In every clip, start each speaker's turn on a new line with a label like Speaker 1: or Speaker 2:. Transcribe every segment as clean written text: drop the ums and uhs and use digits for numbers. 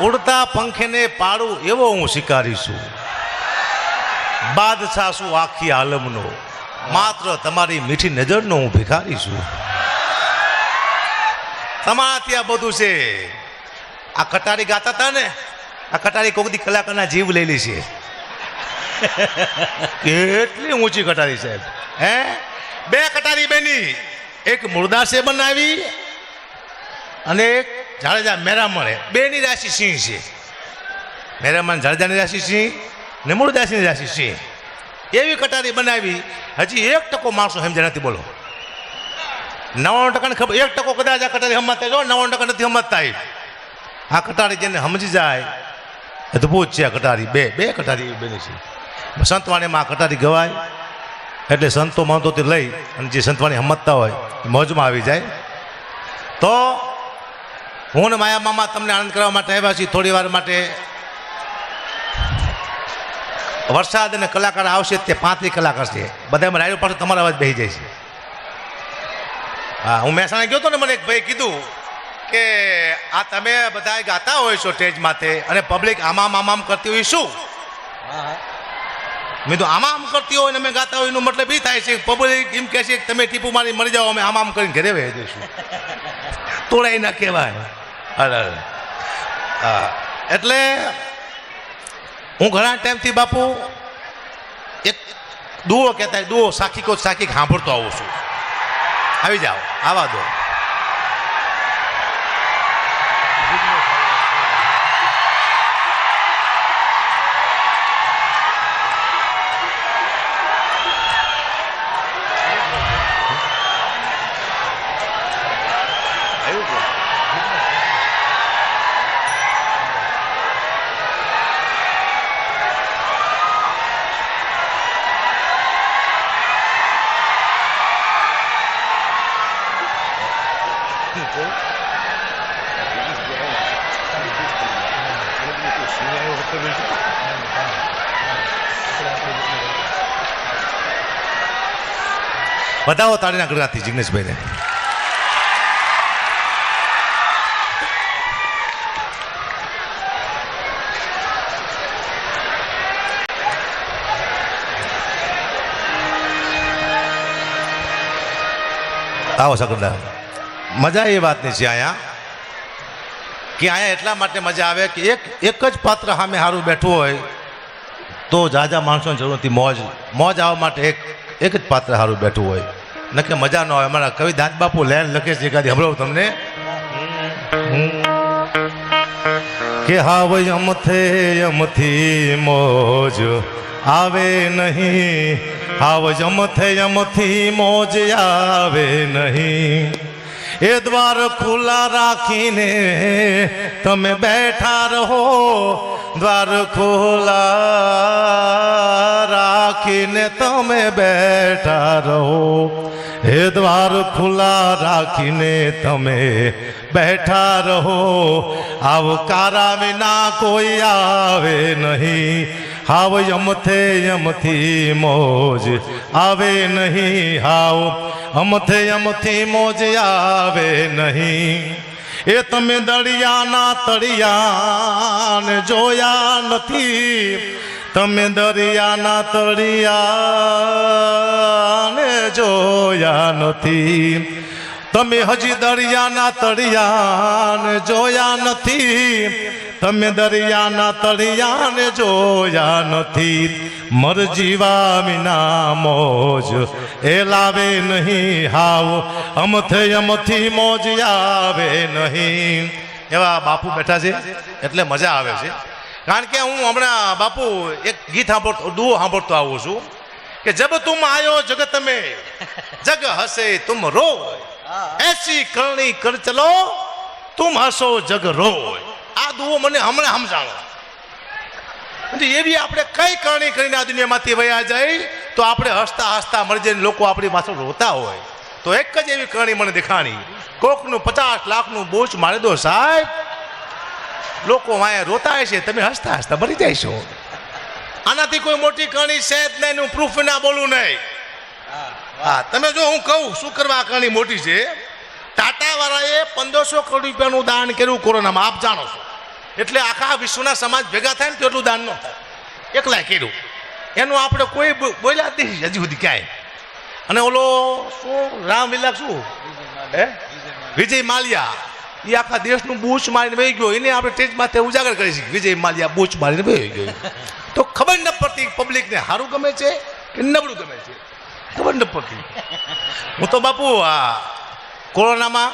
Speaker 1: ઉડતા પંખેને પાડું એવો હું શિકારી છું, બાદશાહ છું આખી આલમનો, માત્ર તમારી મીઠી નજરનો હું ભિખારી છું. તમારા ત્યાં બધું છે. આ કટારી ગાતા હતા ને, આ કટારી કોક દી કલાકારના જીવ લઈ લી છે. કેટલી ઊંચી કટારી સાહેબ. હે, બે કટારી બેની, એક મુરદાસે બનાવી અને એક જાડેજા મેરામણે. બેની રાશિ સિંહ છે. મેરામણ જાડેજાની રાશિ સિંહ ને મુરદાસીની રાશિ સિંહ. એવી કટારી બનાવી, હજી 1% માણસો સમજ્યા નથી. બોલો, 99% ખબર, 1% કદાચ આ કટારી સમજતા. જો 99% નથી સમજતા. આ કટારી જેને સમજી જાય અદભુત છે. આ કટારી બે કટારી બની છે. સંતવાણીમાં કટારી ગવાય એટલે સંતો મંતોથી લઈ અને જે સંતવાણી સમજતા હોય મોજમાં આવી જાય. તો હું ને માયા મામા તમને આનંદ કરવા માટે આવ્યા છીએ. થોડી વાર માટે વરસાદ અને કલાકાર આવશે. તે 35 કલાકાર છે. બધામાં રાયડો પાસે તમારો અવાજ બેસી જાય છે. હા, હું મહેસાણા ગયો હતો ને, મને એક ભાઈ કીધું કે આ તમે બધા ગાતા હોય છો સ્ટેજ માથે અને પબ્લિક આમામ કરતી હોય શું? મેં તો આમામ કરતી હોય ને અમે ગાતા હોય એનું મતલબ એ થાય છે પબ્લિક એમ કહે છે કે તમે ટીપુ મારી મરી જાઓ, અમે આમામ કરીને ઘરે વહી જઈશું. તોડાઈ ના કહેવાય. હા, એટલે હું ઘણા ટાઈમથી બાપુ એક દુઓ કહેતા, દુઓ સાખી કો સાખી સાંભળતો આવું છું. આવી જાઓ, આવા દો. બતાવો તાળીના ગણનાથી જિગ્નેશભાઈને. આવો સગડા. મજા એ વાતની છે અહીંયા કે અહીંયા એટલા માટે મજા આવે કે એક જ પાત્ર સામે સારું બેઠું હોય તો જાજા માણસોની જરૂર નથી. મોજ આવવા માટે એક જ પાત્ર સારું બેઠું હોય, નકે મજા ન આવે. અમારા કવિ દાંત બાપુ લેન લખે છે, એકાદી હમણાં તમને કે હાવ યમથી મોજ આવે નહીં, હાવ યમથી મોજ આવે નહીં. એ દ્વાર ખુલ્લા રાખીને તમે બેઠા રહો, દ્વાર ખુલ્લા રાખીને તમે બેઠા રહો. એ દ્વાર ખુલ્લા રાખીને તમે બેઠા રહો, આવકારા વિના કોઈ આવે નહીં. હાવ યમથી મોજ આવે નહીં, હાવ યમથી મોજ આવે નહીં. એ તમે દરિયાના તળિયાને જોયા નથી, તમે દરિયાના તળિયાને જોયા નથી. તમે હજી દરિયાના તળિયાને જોયા નથી, તમે દરિયાના તળિયાને જોયા નથી. મરજીવા વિના મોજ એ લાવે નહીં, હાવ યમથી મોજ આવે નહીં. એવા બાપુ બેઠા છે એટલે મજા આવે છે. કારણ કે હું હમણાં બાપુ એક ગીત દુઓ સાંભળતો આવું છું કે જબ તુમ આયો જગત મેં જગ હસે તુમ રો, એસી કરણી કર ચલો તુમ હસો જગ રો. આ દુઓ મને હમણાં સમજાણો. એવી આપણે કઈ કરણી કરીને આ દુનિયામાંથી વયા જાય તો આપણે હસતા હસતા મરી જઈને લોકો આપણી પાછળ રોતા હોય. તો એક જ એવી કરણી મને દેખાણી, કોકનું 50 લાખનું બોજ મારી દો સાહેબ, લોકો વાયા રોતા હશે, તમે હસતા હસતા મરી જાય છો. આનાથી કોઈ મોટી કરણી છે જ નહીં. હું પ્રૂફ ના બોલું નહીં. હા, તમે જો હું કહું શું કરવા આ કરણી મોટી છે. ટાટા વાળાએ 1500 કરોડ રૂપિયાનું દાન કર્યું કોરોનામાં, આપ જાણો છો. એટલે આખા વિશ્વના સમાજ ભેગા થાય ને તેટલું દાન ન થાય, એકલાય કર્યું એનું આપણે કોઈ બોલ્યા જ નહીં હજી સુધી ક્યાંય. અને ઓલો શું રામલીલા શું હે વિજય માલ્યા એ આખા દેશનું બૂચ મારીને વહી ગયો, એને આપણે સ્ટેજ માથે ઉજાગર કરી છે વિજય માલ્યા બૂચ મારીને વહી ગયો. તો ખબર ન પડતી પબ્લિકને સારું ગમે છે કે નબળું ગમે છે, ખબર ન પડતી. હું તો બાપુ આ કોરોનામાં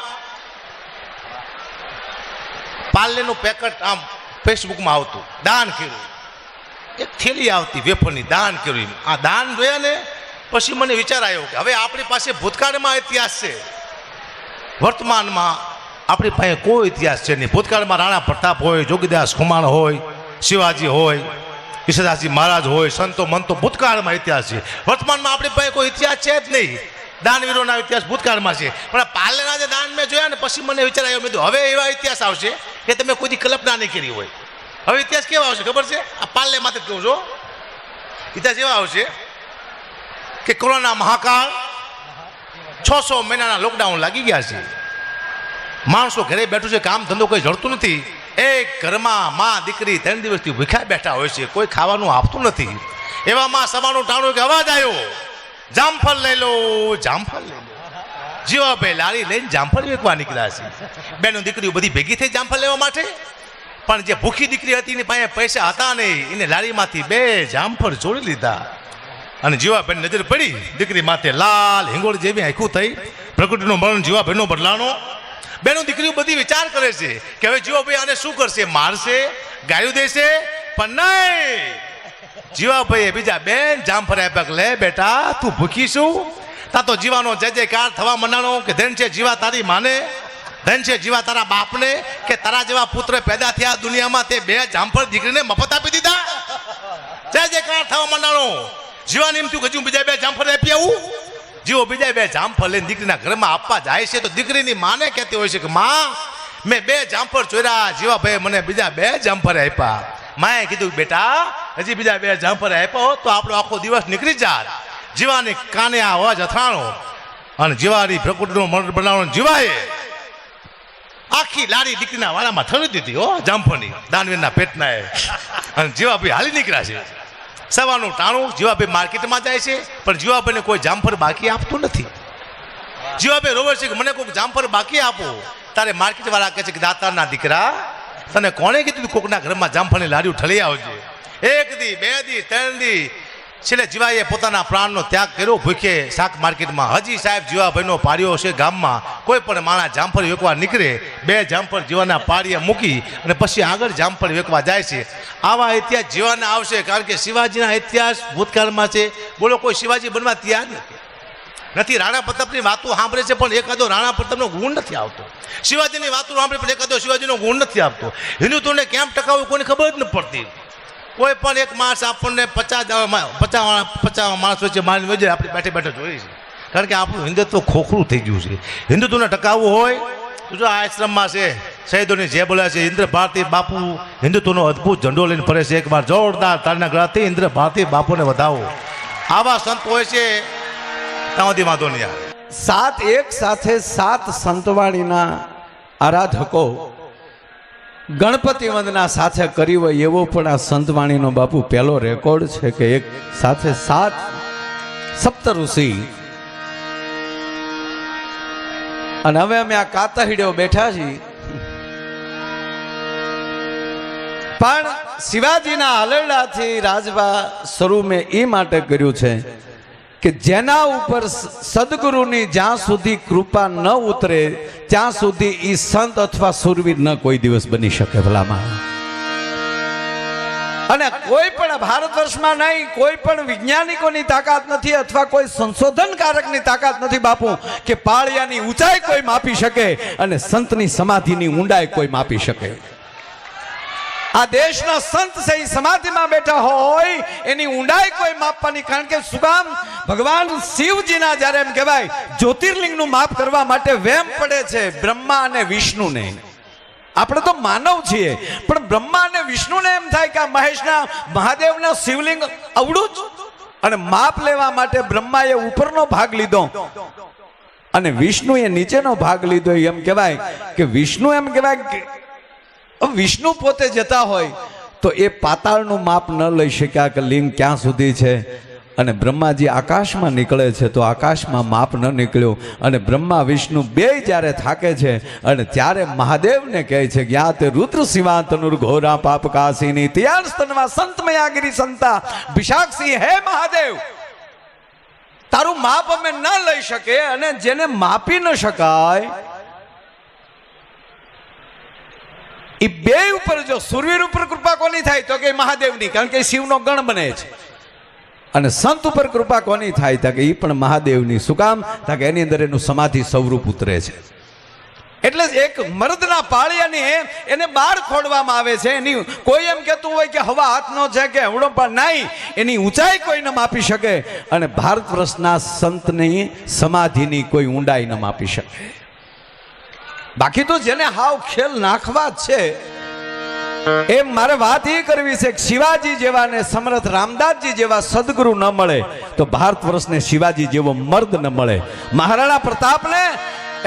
Speaker 1: પાર્લેનું પેકેટ આમ ફેસબુકમાં આવતું, દાન કર્યું, એક થેલી આવતી વેફરની, દાન કર્યું. આ દાન જોયા ને પછી મને વિચાર આવ્યો કે હવે આપણી પાસે ભૂતકાળમાં ઇતિહાસ છે, વર્તમાનમાં આપણી પાસે કોઈ ઇતિહાસ છે નહીં. ભૂતકાળમાં રાણા પ્રતાપ હોય, જોગીદાસ ખુમાણ હોય, શિવાજી હોય, ઈશ્વરદાસજી મહારાજ હોય, સંતો મંતો, ભૂતકાળમાં ઇતિહાસ છે. વર્તમાનમાં આપણી પાસે કોઈ ઇતિહાસ છે જ નહીં. દાનવીરોના ઇતિહાસ ભૂતકાળમાં છે, પણ પાર્લેના જે દાન મેં જોયા ને પછી મને વિચાર આવ્યો, મેં હવે એવા ઇતિહાસ આવશે કે તમે કોઈ કલ્પના નહીં કરી હોય. હવે ઇતિહાસ કેવા આવશે ખબર છે? આ પાર્લે માટે કહું છો, ઇતિહાસ એવા આવશે કે કોરોના મહાકાળ 600 મહિનાના લોકડાઉન લાગી ગયા છે, માણસો ઘરે બેઠું છે, કામ ધંધો કોઈ જડતું નથી, એક ઘરમાં માં દીકરી 3 દિવસથી ભૂખ્યા બેઠા હોય છે, કોઈ ખાવાનું આપતું નથી. એવામાં સવારનું ટાણું કે અવાજ આવ્યો, જામફળ લઈ લો, જામફળ લઈ લો. જીવાભાઈ લારી લઈને જામફળ વેચવા નીકળ્યા છે. બેનો દીકરીઓ બધી ભેગી થઈ જામફળ લેવા માટે, પણ જે ભૂખી દીકરી હતી એની પાસે પૈસા હતા નહીં, એને લારીમાંથી 2 જામફળ જોડી લીધા. અને જીવાભાઈ નજર પડી દીકરી માથે, લાલ હિંગોળ જેવી આંખું થઈ, પ્રકૃતિનું મરણ જીવાભાઈનો બદલાનો. બેનો દીકરીઓ બધી વિચાર કરે છે કે હવે જીવાભાઈ આને શું કરશે, મારશે, ગાયું દેશે, પણ નહીં. જીવાભાઈએ બીજા 2 જામફળ આપ્યા, લે બેટા તું ભૂખી શું, તા તો જીવાનો જય જયકાર થવા મંડાણો કે ધન છે જીવા તારી માને, ધન છે જીવા તારા બાપને, કે તારા જેવા પુત્ર પેદા થયા દુનિયામાં, તે 2 જામફળ દીકરીને મફત આપી દીધા. જય જયકાર થવા મંડાણો. જીવાની એમ થયું કે હજુ બીજા 2 જામફળ આપી આવું. જીવો બીજા 2 જામફળ લઈને દીકરીના ઘરમાં આપવા જાય છે તો દીકરીની માને કહેતી હોય છે કે માં મેં 2 જામફળ ચોર્યા, જીવાભાઈ મને બીજા 2 જામફળ આપ્યા. માએ કીધું બેટા હજી બીજા 2 જામફળ આપ્યા હોત તો આપણો આખો દિવસ નીકળી જાત. જીવાની કાને આ અવાજ અથાણો અને જીવાની પ્રકૃતિનો મરણ બનાવવાનો. જીવાએ આખી લારી દીકરીના વાળામાં ઠરી દીધી હો જામફળની, દાનવીરના પેટના. અને જીવાભાઈ હાલી નીકળ્યા છે. સવારનું ટાણું જીવાભાઈ માર્કેટમાં જાય છે, પણ જીવાભાઈને કોઈ જામફળ બાકી આપતું નથી. જીવાભાઈ રોવે છે કે મને કોઈ જામફળ બાકી આપો. તારે માર્કેટ વાળા કહે છે કે દાતારના દીકરા તને કોણે કીધું કોકના ઘરમાં જામફળની લારીઓ ઠળી આવજે. 1 દી 2 દી 3 દી છેલ્લે જીવાએ પોતાના પ્રાણનો ત્યાગ કર્યો ભૂખે શાક માર્કેટમાં. હજી સાહેબ જીવાભાઈનો પાડ્યો છે ગામમાં, કોઈ પણ માણસ જામફળ વેચવા નીકળે 2 જામફળ જીવાના પાડીએ મૂકી અને પછી આગળ જામફળ વેચવા જાય છે. આવા ઇતિહાસ જીવાના આવશે, કારણ કે શિવાજીના ઇતિહાસ ભૂતકાળમાં છે. બોલો કોઈ શિવાજી બનવા તૈયાર નથી. રાણા પ્રતાપની વાતો સાંભળે છે પણ એકાદો રાણા પ્રતાપનો ગુણ નથી આવતો. શિવાજીની વાતો સાંભળે પણ એકાદો શિવાજીનો ગુણ નથી આવતો. હિન્દુત્વને કેમ ટકાવવું કોઈને ખબર જ નથી પડતી. કોઈ પણ એક માણસ આપણને 50 માણસ વચ્ચે મારીને વજે આપણે બેઠે બેઠે જોઈએ છે, કારણ કે આપણું હિન્દુત્વ ખોખરું થઈ ગયું છે. હિન્દુત્વને ટકાવવું હોય તો જો આ આશ્રમમાં છે શહીદોની જે બોલ્યા છે, ઇન્દ્ર ભારતી બાપુ હિન્દુત્વનો અદ્ભુત ઝંડો લઈને ફરે છે. એકવાર જોરદાર તાળીના ગળાથી ઇન્દ્ર ભારતી બાપુને વધાવો. આવા સંત હોય છે ત્યાં સુધી વાંધો નહીં આવે.
Speaker 2: 7 એક સાથે 7 સંતવાણીના આરાધકો ગણપતિ વંદના સાથે કરી હોય એવો પણ આ સંતવાણીનો બાપુ પહેલો રેકોર્ડ છે કે એક સાથે 7 સપ્તઋષિ. અને હવે અમે આ કાતહીડ્યો બેઠા છીએ, પણ શિવાજીના હલરડાથી રાજભા શરૂ મેં એ માટે કર્યું છે કે જેના ઉપર સદગુરુની જ્યાં સુધી કૃપા ન ઉતરે ત્યાં સુધી એ સંત અથવા સુરવીર ન કોઈ દિવસ બની શકે ભલામાં. અને કોઈ પણ ભારત વર્ષમાં નહીં, કોઈ પણ વૈજ્ઞાનિકોની તાકાત નથી અથવા કોઈ સંશોધનકારકની તાકાત નથી બાપુ કે પાળિયાની ઊંચાઈ કોઈ માપી શકે અને સંતની સમાધિની ઊંડાઈ કોઈ માપી શકે. આ દેશના સંત છે એ સમાધિમાં બેઠા હોય એની ઊંડાઈ કોઈ માપવાની, કારણ કે સુગામ ભગવાન શિવજીના જ્યારે એમ કહેવાય જ્યોતિર્લિંગનું માપ કરવા માટે વેમ પડે છે બ્રહ્મા અને વિષ્ણુને. આપણે તો માનવ છીએ પણ બ્રહ્મા અને વિષ્ણુને એમ થાય કે આ મહેશના મહાદેવના શિવલિંગ અવળું જ, અને માપ લેવા માટે બ્રહ્માએ ઉપરનો ભાગ લીધો અને વિષ્ણુએ નીચેનો ભાગ લીધો. એમ કહેવાય કે વિષ્ણુ એમ કહેવાય વિષ્ણુ પોતે જતા હોય તો એ પાતાળનું માપ ન લઈ શક્યા કે લિંગ ક્યાં સુધી છે, અને બ્રહ્માજી આકાશમાં નીકળે છે તો આકાશમાં માપ ન નીકળ્યો, અને બ્રહ્મા વિષ્ણુ બે જ્યારે થાકે છે અને ત્યારે મહાદેવને કહે છે કે યા તે રુદ્ર શિવા તનુર ઘોરા પાપ કાશીની ત્યાર સ્તનમાં સંતમયાગીરી સંતા વિશાખસિંહ, હે મહાદેવ તારું માપ અમે ન લઈ શકે, અને જેને માપી ન શકાય એ બે ઉપર જો સૂર્યવીર ઉપર કૃપા કોની થાય તો કે મહાદેવની, કારણ કે શિવનો ગણ બને છે, અને સંત ઉપર કૃપા કોની થાય તો કે એ પણ મહાદેવની. શું કામ? તો કે એની અંદર એનું સમાધિ સ્વરૂપ ઉતરે છે. એટલે એક મર્દના પાળિયાની એને બહાર ખોડવામાં આવે છે. એની કોઈ એમ કહેતું હોય કે હવા હાથનો છે કે હવડો પણ નહીં, એની ઊંચાઈ કોઈ ન માપી શકે, અને ભારત વર્ષના સંતની સમાધિની કોઈ ઊંડાઈ ન માપી શકે. બાકી તો જેને હાવ ખેલ નાખવા જ છે એમ મારે વાત એ કરવી છે કે શિવાજી જેવા ને સમર્થ રામદાસજી જેવા સદગુરુ ન મળે તો ભારત વર્ષને શિવાજી જેવો મર્દ ન મળે. મહારાણા પ્રતાપને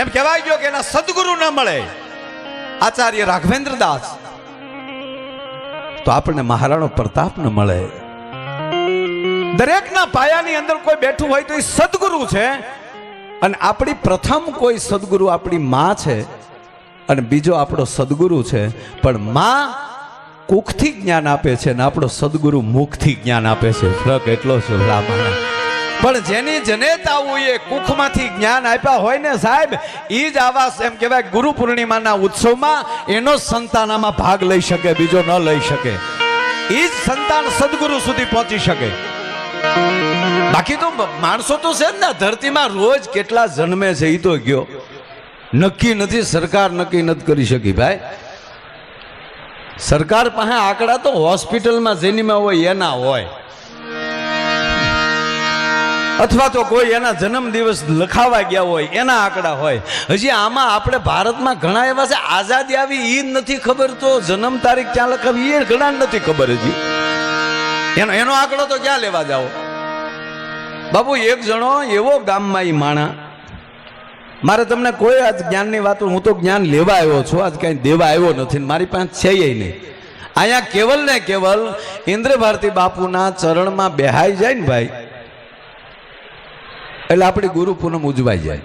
Speaker 2: એમ કહેવાય ગયો કે એના સદગુરુ ન મળે, આચાર્ય રાઘવેન્દ્ર દાસ, તો આપણને મહારાણો પ્રતાપ ન મળે. દરેકના પાયાની અંદર કોઈ બેઠું હોય તો એ સદગુરુ છે, અને આપણી પ્રથમ કોઈ સદગુરુ આપણી માં છે, અને બીજો આપણો સદગુરુ છે. પણ માં કુખથી જ્ઞાન આપે છે અને આપણો સદગુરુ મુખથી જ્ઞાન આપે છે. ફરક એટલો છે બ્રાહ્મણ. પણ જેની જનેતાઓ એ કુખમાંથી જ્ઞાન આપ્યા હોય ને સાહેબ, એ જ આવા એમ કહેવાય ગુરુ પૂર્ણિમાના ઉત્સવમાં એનો સંતાનામાં ભાગ લઈ શકે, બીજો ન લઈ શકે. એ જ સંતાન સદગુરુ સુધી પહોંચી શકે. બાકી તો માણસો તો છે ને ધરતીમાં રોજ કેટલા જન્મે છે એ તો ગયો નક્કી નથી, સરકાર નક્કી નથી કરી શકી ભાઈ. સરકાર પાસે આંકડા તો હોસ્પિટલમાં જેનીમાં હોય એના હોય, અથવા તો કોઈ એના જન્મ દિવસ લખાવા ગયા હોય એના આંકડા હોય. હજી આમાં આપણે ભારતમાં ઘણા એવા છે આઝાદી આવી એ નથી ખબર, તો જન્મ તારીખ ક્યાં લખાવી એ ઘણા નથી ખબર. હજી એનો આંકડો તો ક્યાં લેવા જાઓ બાબુ. એક જણો એવો ગામમાં એ માણા, મારે તમને કોઈ આજ જ્ઞાનની વાતો, હું તો જ્ઞાન લેવા આવ્યો છું, આજ કઈ દેવા આવ્યો નથી, મારી પાસે છે નહીં. અહીંયા કેવલ ને કેવલ ઇન્દ્ર ભારતી બાપુના ચરણમાં બેહાઈ જાય ને ભાઈ, એટલે આપણી ગુરુ પૂનમ ઉજવાઈ જાય.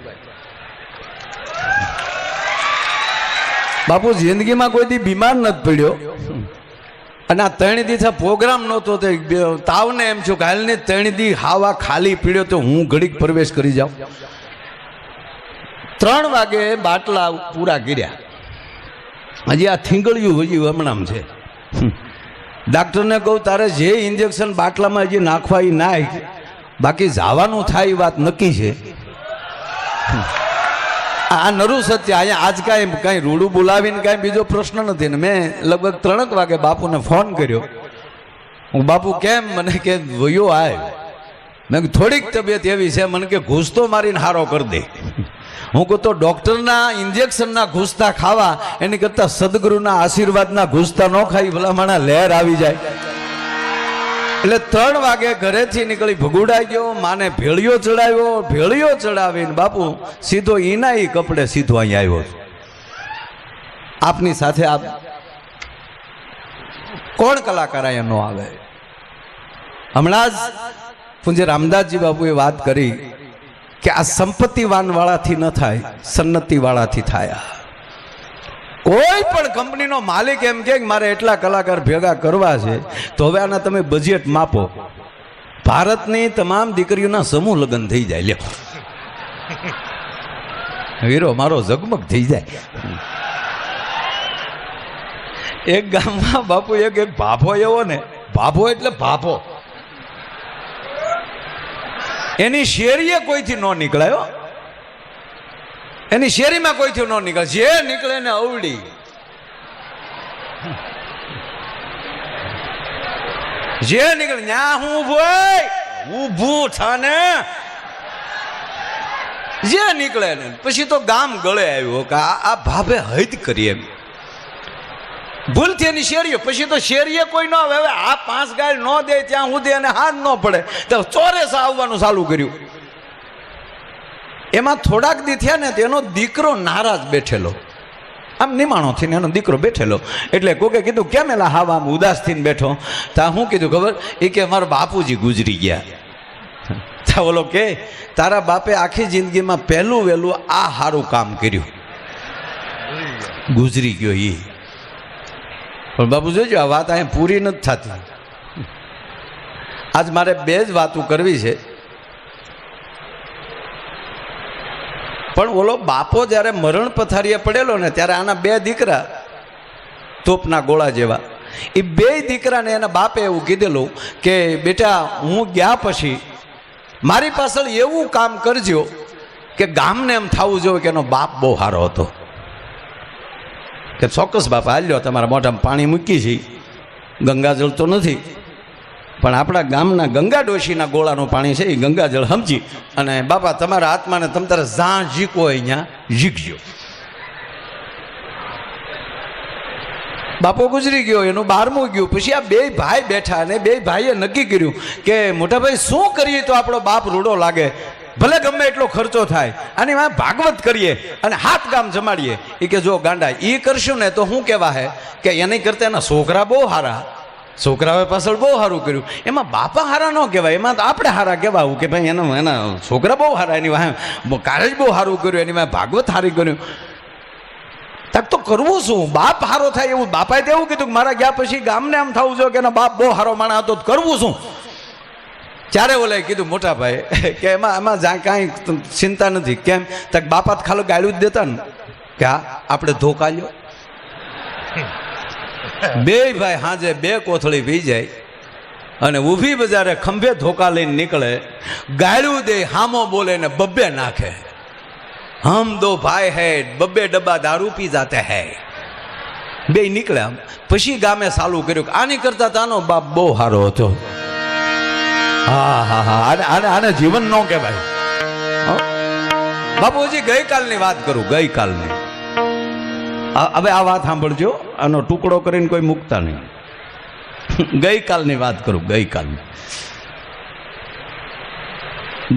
Speaker 2: બાપુ જિંદગીમાં કોઈ દી બીમાર નથી પડ્યો, અને આ 3 દિવસ પ્રોગ્રામ નહોતો, તાવને એમ છું કે હાલને 3 દી હાવા ખાલી પીડ્યો તો હું ઘડીક પ્રવેશ કરી જાઉં. 3 વાગે બાટલા પૂરા કર્યા, હજી આ થીંગળ્યું હજી હમણાં છે. ડાક્ટરને કહું તારે જે ઇન્જેક્શન બાટલામાં હજી નાખવા એ નાખ, બાકી જવાનું થાય એ વાત નક્કી છે. આ નરું સત્ય. અહીંયા આજ કાંઈ રૂડું બોલાવીને કાંઈ બીજો પ્રશ્ન નથી ને. મેં લગભગ 3 વાગે બાપુને ફોન કર્યો. હું બાપુ કેમ? મને કે વયો આય. મેં થોડીક તબિયત એવી છે, મને કે ઘૂસતો મારીને હારો કરી દે. હું કહું તો ડૉક્ટરના ઇન્જેક્શનના ઘૂસતા ખાવા એની કરતાં સદગુરુના આશીર્વાદના ઘૂસતા ન ખાઈ ભલામણા લહેર આવી જાય. એટલે 3 વાગે ઘરેથી નીકળી ભગુડાઈ ગયો, માને ભેળિયો ચડાવ્યો, ભેળિયો ચડાવીને બાપુ સીધો એના એ કપડે સીધો અહીંયા આવ્યો. આપની સાથે આપ કોણ કલાકાર અહીંયા ન આવે? હમણાં જ પૂજ્ય રામદાસજી બાપુએ વાત કરી કે આ સંપત્તિવાન વાળાથી ન થાય, સન્નતિ વાળાથી થાય. કોઈ પણ કંપનીનો માલિક એમ કે મારે એટલા કલાકાર ભેગા કરવા છે, તો હવે આના તમે બજેટ માપો. ભારતની તમામ દીકરીઓના સમૂહ લગ્ન થઈ જાય. લ્યો વીરો મારો ઝગમગ થઈ જાય. એક ગામમાં બાપુ એક ભાભો એવો ને, ભાભો એટલે ભાભો, એની શેરીએ કોઈથી ન નીકળાયો, એની શેરીમાં કોઈથી ન નીકળે, જે નીકળે ને અવડી. જે નીકળે ન્યા હું ઊભું થાને, જે નીકળે ને પછી તો ગામ ગળે આવ્યો કે આ ભાભે હદ કરી એમ. ભૂલથી એની શેરીઓ, પછી તો શેરીએ કોઈ ન આવે. હવે આ 5 ગાય ન દે ત્યાં સુધી અને હાથ ન પડે તો ચોરેસ આવવાનું ચાલુ કર્યું. એમાં થોડાક દી થયા ને તેનો દીકરો નારાજ બેઠેલો, આમ નિમાણો થઈને એનો દીકરો બેઠેલો. એટલે કોકે કીધું કેમ એલા હાવ આમ ઉદાસ થઈને બેઠો? તા હું કીધું ખબર? એ કે અમારા બાપુજી ગુજરી ગયા. તા બોલો કે તારા બાપે આખી જિંદગીમાં પહેલું વહેલું આ સારું કામ કર્યું, ગુજરી ગયો એ. પણ બાપુ જોજો આ વાત અહીંયા પૂરી નથી થતી. આજ મારે બે જ વાતો કરવી છે. પણ ઓલો બાપો જ્યારે મરણ પથારીએ પડેલો ને ત્યારે આના બે દીકરા તોપના ગોળા જેવા, એ બે દીકરાને એના બાપે એવું કીધેલું કે બેટા હું ગયા પછી મારી પાછળ એવું કામ કરજો કે ગામને એમ થવું જોઈએ કે એનો બાપ બહુ સારો હતો. કે ચોક્કસ બાપા હાલ્યો, તમારા મોઢામાં પાણી મૂકી છે, ગંગાજળ તો નથી પણ આપણા ગામના ગંગા ડોશીના ગોળાનું પાણી છે, એ ગંગાજળ સમજી અને બાપા તમારા આત્માને તમ તારે જ્યાં ઝીકો હોય અહીંયા ઝીકજો. બાપો ગુજરી ગયો, એનું 12મું ગયું. પછી આ બે ભાઈ બેઠા અને બે ભાઈએ નક્કી કર્યું કે મોટા ભાઈ શું કરીએ તો આપણો બાપ રૂડો લાગે, ભલે ગમે એટલો ખર્ચો થાય, અને એમાં ભાગવત કરીએ અને 7 ગામ જમાડીએ. એ કે જો ગાંડા એ કરશું ને તો શું કહેવા હે કે એની કરતા એના છોકરા બહુ સારા, છોકરાઓએ પાછળ બહુ સારું કર્યું, એમાં બાપા હારા ન કહેવાય, એમાં તો આપણે હારા કહેવાવું કે ભાઈ એના છોકરા બહુ સારા, એની વાહે કાર્ય બહુ સારું કર્યું, એની વાહે ભાગવત સારી કર્યું. તક તો કરવું શું? બાપ હારો થાય એવું બાપાએ તો એવું કીધું કે મારા ગયા પછી ગામને એમ થવું જોઈએ કે એનો બાપ બહુ સારો માણસ હતો, કરવું શું? ત્યારે ઓલે કીધું મોટા ભાઈ કે એમાં જ્યાં કાંઈ ચિંતા નથી. કેમ? તક બાપા તો ખાલી ગાળું જ દેતા ને કે હા આપણે ધોકા લ્યો. બે ભાઈ હાજે 2 કોથળી પી જાય અને ઊભી બજારે ખંભે ધોકા લઈને નીકળે, ગાળું દે, હામો બોલે ને બબ્બે નાખે. હમ દો ભાઈ હૈ, 2 ડબ્બા દારૂ પી જાતે હૈ. બે નીકળ્યા. પછી ગામે ચાલુ કર્યું કે આની કરતા તાનો બાપ બહુ સારો હતો. હા હા હા, આને જીવન ન કહેવાય. બાપુજી ગઈકાલની વાત કરું, ગઈકાલની. હવે આ વાત સાંભળજો, આનો ટુકડો કરીને કોઈ મૂકતા નહીં. ગઈકાલની વાત કરું, ગઈકાલની,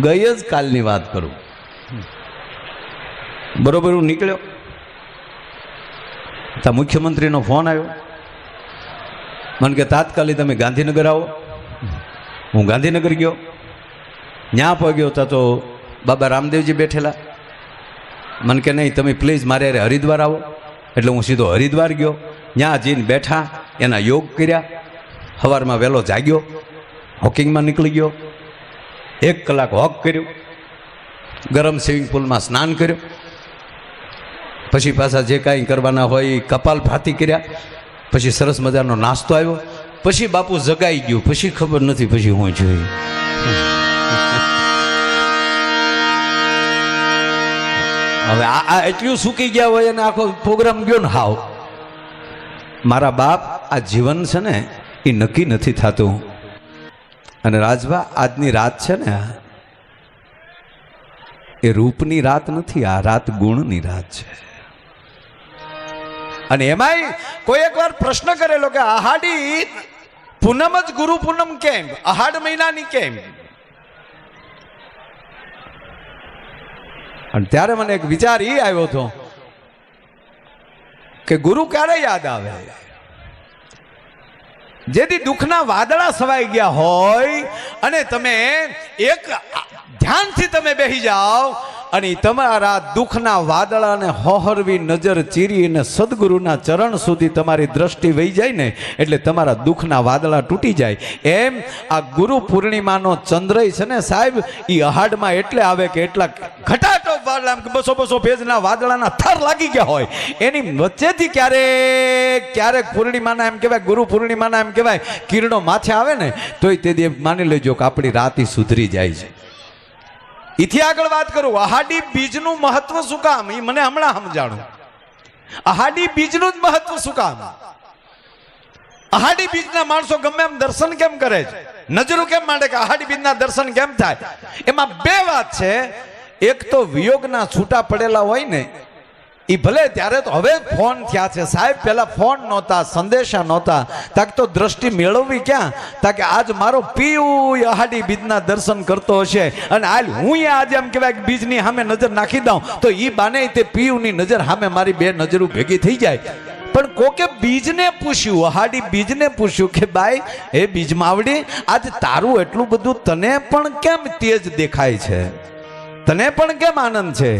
Speaker 2: ગઈ જ કાલની વાત કરું. બરોબર હું નીકળ્યો, ત્યાં મુખ્યમંત્રીનો ફોન આવ્યો. મને કે તાત્કાલિક તમે ગાંધીનગર આવો. હું ગાંધીનગર ગયો. ત્યાં પહોંચ્યો તો બાબા રામદેવજી બેઠેલા. મને કે નહીં તમે પ્લીઝ મારે અરે હરિદ્વાર આવો. એટલે હું સીધો હરિદ્વાર ગયો. ત્યાં જઈને બેઠા, એના યોગ કર્યા. સવારમાં વહેલો જાગ્યો, હોકિંગમાં નીકળી ગયો. 1 કલાક વોક કર્યું, ગરમ સ્વિમિંગ પુલમાં સ્નાન કર્યું. પછી પાછા જે કાંઈ કરવાના હોય એ કપાલભાતી કર્યા. પછી સરસ મજાનો નાસ્તો આવ્યો. પછી બાપુ જગાઈ ગયું. પછી ખબર નથી પછી હું જોઈ. હવે આ એટલું સૂકી ગયા હોય અને આખો પ્રોગ્રામ ગયો ને હાવ. મારા બાપ આ જીવન છે ને એ નક્કી નથી થતું. અને રાજભા આજની રાત છે ને એ રૂપની રાત નથી, આ રાત ગુણની રાત છે. અને એમાંય કોઈ એક વાર પ્રશ્ન કરેલો કે આહાડી પૂનમ જ ગુરુ પૂનમ કેમ, આહાડ મહિનાની કેમ? અને ત્યારે મને એક વિચાર એ આવ્યો હતો કે ગુરુ ક્યારે યાદ આવે? જેથી દુઃખના વાદળા સવાઈ ગયા હોય અને તમે એક ધ્યાનથી તમે બેસી જાઓ અને તમારા દુઃખના વાદળાને હોહરવી નજર ચીરીને સદગુરુના ચરણ સુધી તમારી દ્રષ્ટિ વહી જાય ને એટલે તમારા દુઃખના વાદળા તૂટી જાય. એમ આ ગુરુ પૂર્ણિમાનો ચંદ્રય છે ને સાહેબ, એ અહાડમાં એટલે આવે કે એટલા ઘટાટો વાદળા 200 પેજના વાદળાના થર લાગી ગયા હોય એની વચ્ચેથી ક્યારેક પૂર્ણિમાના એમ કહેવાય, ગુરુ પૂર્ણિમાના એમ કહેવાય કિરણો માથે આવે ને તોય તે માની લેજો કે આપણી રાત સુધરી જાય છે. એથી આગળ વાત કરું, આહાડી બીજનું મહત્વ શું કામ એ મને હમણાં સમજાણું. આહાડી બીજનું જ મહત્વ શું કામ? આહાડી બીજના માણસો ગમે એમ દર્શન કેમ કરે છે? નજરો કેમ માંડે કે આહાડી બીજના દર્શન કેમ થાય? એમાં 2 વાત છે. એક તો વિયોગના છૂટા પડેલા હોય ને એ ભલે ત્યારે તો હવે ફોન થયા છે સાહેબ, પહેલા ફોન નહોતા, સંદેશા નહોતા, તાકે તો દ્રષ્ટિ મેળવવી ક્યાં, તાકે આજ મારો પીયું અહાડી બીજના દર્શન કરતો હશે અને હાલ હું આજે એમ કહેવાય કે બીજની સામે નજર નાખી દઉં તો એ બાને તે પીયુંની નજર સામે મારી બે નજરો ભેગી થઈ જાય. પણ કોકે બીજને પૂછ્યું, અહાડી બીજને પૂછ્યું કે ભાઈ એ બીજ માવડી, આજ તારું એટલું બધું તને પણ કેમ તેજ દેખાય છે, તને પણ કેમ આનંદ છે?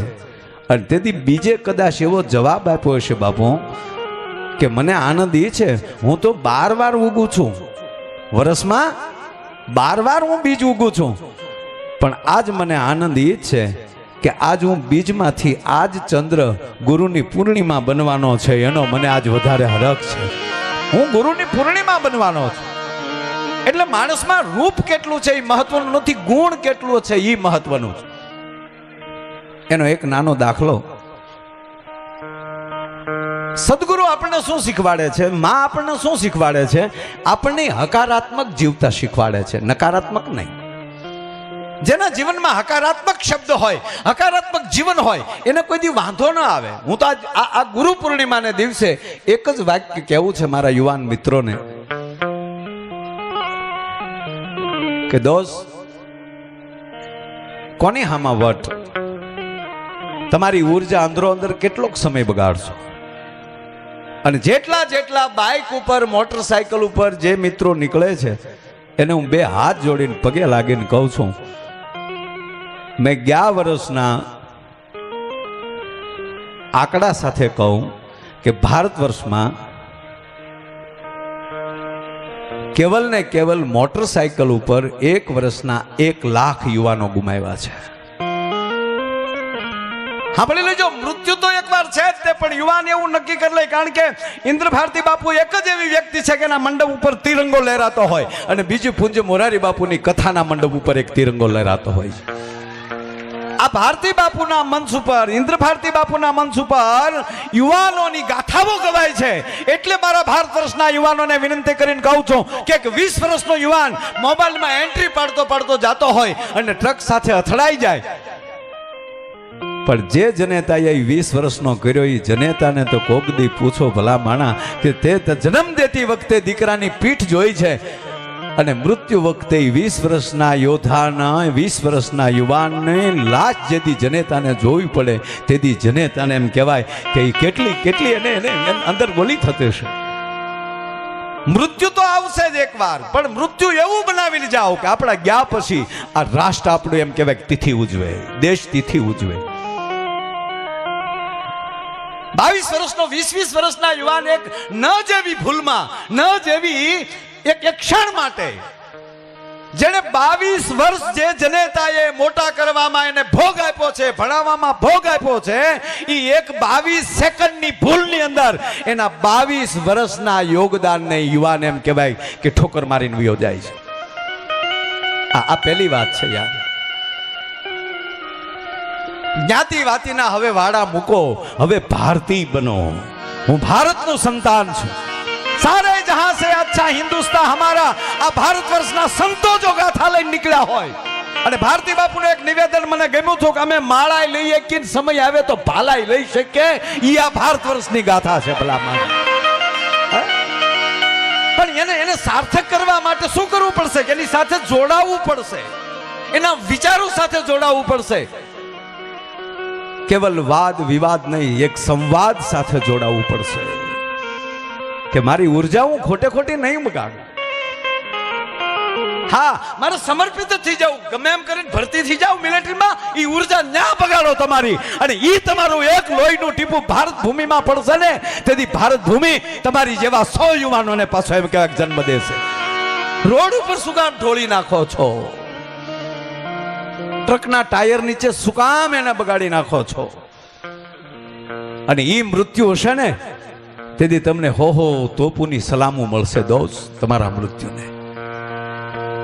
Speaker 2: અને તેથી બીજે કદાચ એવો જવાબ આપ્યો હશે બાપુ કે મને આનંદ એ છે, હું તો 12 વાર ઉગું છું, વર્ષમાં 12 વાર હું બીજ ઉગું છું, પણ આજ મને આનંદ એ જ છે કે આજ હું બીજમાંથી આજ ચંદ્ર ગુરુની પૂર્ણિમા બનવાનો છે, એનો મને આજ વધારે હરખ છે. હું ગુરુની પૂર્ણિમા બનવાનો છું. એટલે માણસમાં રૂપ કેટલું છે એ મહત્વનું નથી, ગુણ કેટલું છે એ મહત્વનું છે. એનો એક નાનો દાખલો, સદગુરુ આપણને શું શીખવાડે છે, માં આપણને શું શીખવાડે છે? આપણને હકારાત્મક જીવતા શીખવાડે છે, નકારાત્મક નહીં. જેના જીવનમાં હકારાત્મક શબ્દ હોય, હકારાત્મક જીવન હોય, એને કોઈ દી વાંધો ન આવે. હું તો આ ગુરુ પૂર્ણિમાને દિવસે એક જ વાક્ય કહેવું છે મારા યુવાન મિત્રોને કે દોસ્ત, કોની હામાં વટ, તમારી ઉર્જા અંદરો અંદર કેટલોક સમય બગાડશો. અને જેટલા જેટલા બાઇક ઉપર, મોટરસાયકલ ઉપર જે મિત્રો નીકળે છે એને હું 2 હાથ જોડીને પગે લાગીને કહું છું, મેં 11 વર્ષના આંકડા સાથે કહું કે ભારત વર્ષમાં કેવલ ને કેવલ મોટરસાયકલ ઉપર 1 વર્ષના 1 લાખ યુવાનો ગુમાવ્યા છે. સાંભળી લેજો, મૃત્યુ તો એકવાર છે જ તે, પણ યુવાન એવું નક્કી કરી લે. કારણ કે ઇન્દ્ર ભારતી બાપુ એક જ એવી વ્યક્તિ છે કે એના મંડપ ઉપર તિરંગો લહેરાતો હોય, અને બીજી પૂજ્ય મોરારી બાપુની કથાના મંડપ ઉપર એક તિરંગો લહેરાતો હોય છે. આ ભારતી બાપુના મંચ ઉપર, ઇન્દ્ર ભારતી બાપુના મંચ ઉપર યુવાનોની ગાથાઓ ગવાય છે. એટલે મારા ભારત વર્ષના યુવાનોને વિનંતી કરીને કહું છું કે 20 વર્ષનો યુવાન મોબાઈલમાં એન્ટ્રી પાડતો પાડતો જાતો હોય અને ટ્રક સાથે અથડાઈ જાય, પણ જે જનેતાએ 20 વર્ષનો કર્યો એ જનેતાને તો કોક દી પૂછો ભલા માણા કે તે જન્મ દેતી વખતે દીકરાની પીઠ જોઈ છે, અને મૃત્યુ વખતે 20 વર્ષના યોદ્ધાના, 20 વર્ષના યુવાનને લાશ જેથી જનેતાને જોવી પડે તેથી જનેતાને એમ કહેવાય કે એ કેટલી એને અંદર બોલી થતી છે. મૃત્યુ તો આવશે જ એકવાર, પણ મૃત્યુ એવું બનાવી જાઓ કે આપણા ગયા પછી આ રાષ્ટ્ર આપણું એમ કહેવાય તિથિ ઉજવે, દેશ તિથિ ઉજવે. 22 વર્ષનો 20 વર્ષના યુવાન એક ન જેવી ભૂલમાં, ન જેવી એક ક્ષણ માટે જેને 22 વર્ષ જે જનેતાએ મોટા કરવામાં એને ભોગ આપ્યો છે, ભણાવવામાં ભોગ આપ્યો છે, એ એક 22 સેકન્ડની ભૂલની અંદર એના 22 વર્ષના યોગદાનને યુવાન એમ કહેવાય કે ઠોકર મારીને વયો જાય છે. આ પહેલી વાત છે યાર. જ્ઞાતિ વાતીના હવે વાડા મૂકો, હવે ભારતીય બનો. હું ભારતનું સંતાન છું. सारे जहां से अच्छा हिंदुस्तान हमारा. आ भारत वर्षना संतो जो गाथा लઈને નીકળ્યા હોય, અને ભારતી બાપુનું એક નિવેદન મને ગમ્યું હતું કે અમે માળાય લઈએ કે સમય આવે તો ભાલાય લઈ શકે, ઈ આ ભારત વર્ષની ગાથા છે. ભલા માણસ, પણ એને સાર્થક કરવા માટે શું કરવું પડશે કે એની સાથે જોડાવવું પડશે, એના વિચારો સાથે જોડાવવું પડશે. કેવલ વાદ વિવાદ નહીં, એક સંવાદ સાથે જોડાવવું પડશે કે મારી ઉર્જા હું ખોટે ખોટી નહીં બગાડું. હા, મારે સમર્પિત થઈ જાવ, ગમે એમ કરીને ભરતી થઈ જાવ મિલિટરીમાં, એ ઉર્જા ન્યા બગાડો તમારી, અને એ તમારું એક લોહીનું ટીપું ભારત ભૂમિમાં પડશે ને, તેથી ભારત ભૂમિ તમારી જેવા 100 યુવાનોને પાછો એમ કહેવાય જન્મ દેશે. રોડ ઉપર શું કામ ઢોળી નાખો છો? ટ્રકના ટાયર નીચે શું કામ એને બગાડી નાખો છો? અને એ મૃત્યુ હશે ને, તેથી તમને હો તોપુની સલામો મળશે દોસ્ત તમારા મૃત્યુને.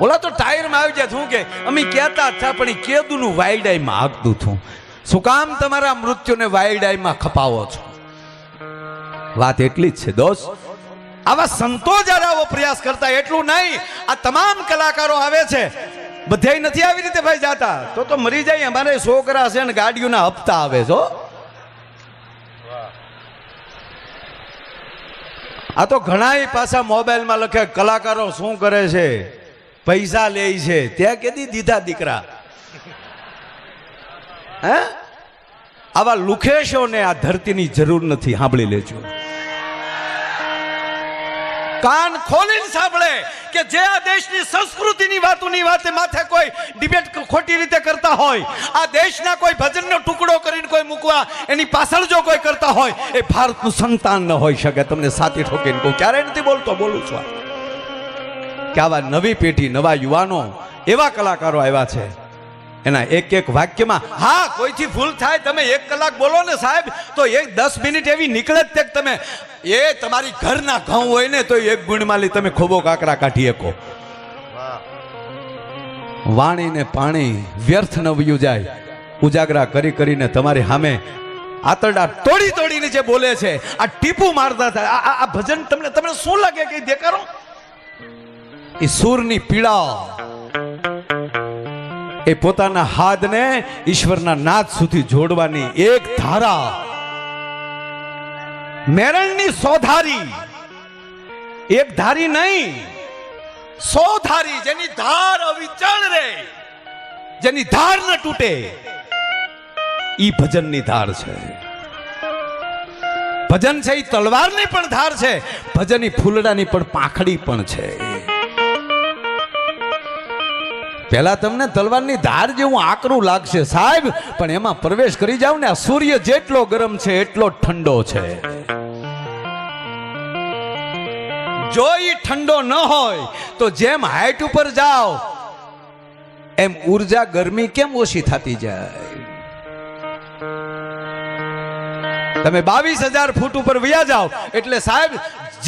Speaker 2: ઓલા તો ટાયરમાં આવી જાય, શું કે અમે કહેતા હતા પણ એ કેદુનું વાઇલ્ડ આઈમાં આગતું હતું. શું કામ તમારા મૃત્યુને વાઇલ્ડ આઈમાં ખપાવો છો? વાત એટલી જ છે દોસ્ત. આવા સંતો જ્યારે આવો પ્રયાસ કરતા, એટલું નહીં, આ તમામ કલાકારો આવે છે, બધાય નથી આવી રીતે ભાઈ જાતા, તો મરી જાય. અમારે છોકરા છે ને ગાડીઓના હપ્તા આવે છો. આ તો ઘણા પાછા મોબાઈલમાં લખે કલાકારો શું કરે છે, પૈસા લે છે. ત્યાં કેદી દીધા દીકરા? હે, આવા લુખેશોને આ ધરતીની જરૂર નથી. સાંભળી લેજો, કાન ખોલીને સાંભળે કે જે આ દેશની સંસ્કૃતિની વાતોની વાતે માથે કોઈ ડિબેટ ખોટી રીતે કરતા હોય, આ દેશના કોઈ ભજનનો ટુકડો કરીને કોઈ મૂકવા એની પાછળ જો કોઈ કરતા હોય, એ ભારતનું સંતાન ન હોઈ શકે. તમને સાથી ઠોકીને કહું, ક્યારેય નથી બોલતો, બોલું છું કે આવા નવી પેઢી, નવા યુવાનો, એવા કલાકારો આવ્યા છે. એના એક એક વાક્યમાં હા કોઈથી ભૂલ થાય, તમે 1 કલાક બોલો ને સાહેબ, તો 10 મિનિટ એવી નીકળે જ તે તમે એ તમારી ઘરના ઘઉં હોય ને તો 1 ગુણમાલી તમે ખોબો કાકરા કાઢી શકો. વાણી ને પાણી વ્યર્થ ન વયું જાય. ઉજાગરા કરી કરીને તમારી સામે આતરડા તોડી તોડીને જે બોલે છે, આ ટીપું મારતા થાય, આ ભજન તમને શું લાગે કે દેખાડો? એ સૂરની પીડા, એ પોતાના હાથને ઈશ્વરના નાદ સુધી જોડવાની એક ધારા, મેરણની સોધારી, એક ધારી નહીં, સોધારી, જેની ધાર અવિચળ રહે, જેની ધાર ન તૂટે, ઈ ભજનની ધાર છે. ભજન છે એ તલવારની પણ ધાર છે, ભજન એ ફૂલડાની પણ પાંખડી પણ છે. પહેલા તમને તલવારની ધાર જેવું આકરું લાગશે સાહેબ, પણ એમાં પ્રવેશ કરી જાવ ને, આ સૂર્ય જેટલો ગરમ છે એટલો ઠંડો છે. જો ઈ ઠંડો ન હોય તો જેમ હાઈટ ઉપર જાઓ એમ ઉર્જા, ગરમી કેમ ઓછી થતી જાય? તમે 22,000 ફૂટ ઉપર વયા જાઓ એટલે સાહેબ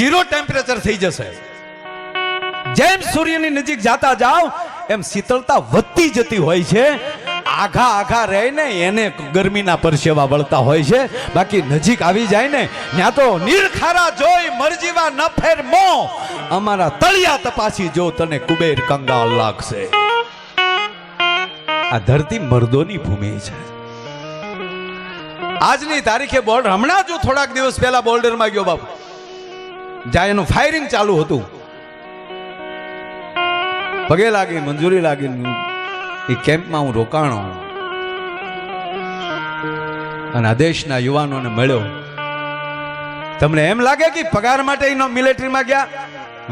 Speaker 2: 0 ટેમ્પરેચર થઈ જશે. જેમ સૂર્યની નજીક જાતા જાઓ એમ શીતળતા વધતી જતી હોય છે. આઘા આઘા રહીને એને ગરમીના પરસેવા વળતા હોય છે. બાકી નજીક આવી જાય ને ત્યાં તો નીરખારા જોઈ મરજીવા ન ફેર મો, અમારા તળિયા તપાસી જો તને કુબેર કંગાળ લાગશે. આ ધરતી મર્દોની ભૂમિ છે. આજની તારીખે બોર્ડર, હમણાં જો થોડાક દિવસ પહેલા બોર્ડરમાં ગયો બાપુ, જ્યાં એનું ફાયરિંગ ચાલુ હતું, પગે લાગી, મંજૂરી લાગી, એ કેમ્પમાં હું રોકાણો અને આ દેશના યુવાનોને મળ્યો. તમને એમ લાગે કે પગાર માટે એનો મિલિટરીમાં ગયા?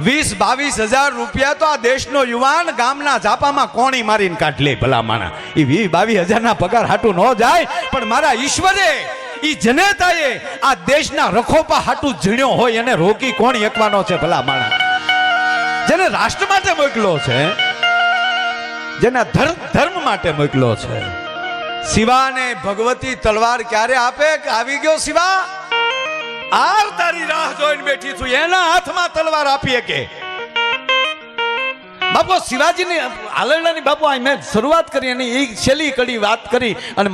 Speaker 2: 20-22 હજાર રૂપિયા તો આ દેશનો યુવાન ગામના ઝાપામાં કોણી મારીને કાઢ લે. ભલા માણા, એ 20-22 હજારના પગાર હાટું ન જાય, પણ મારા ઈશ્વરે, ઈ જનેતાએ આ દેશના રખોપા હાટું ઝીણ્યો હોય એને રોકી કોણ એકવાનો છે? ભલા માણા, જેને રાષ્ટ્ર માટે મોકલો છે, જેના ધર્મ માટે મોકલો છે. શિવાને ભગવતી તલવાર ક્યારે આપે કે આવી ગયો શિવા, આવ તારી રાહ જોઈને બેઠી છું, એના હાથમાં તલવાર આપીએ કે? બાપુ શિવાજીની આલરણાની, બાપુ મેં શરૂઆત કરી અને એ છેલ્લી કડી વાત કરી અને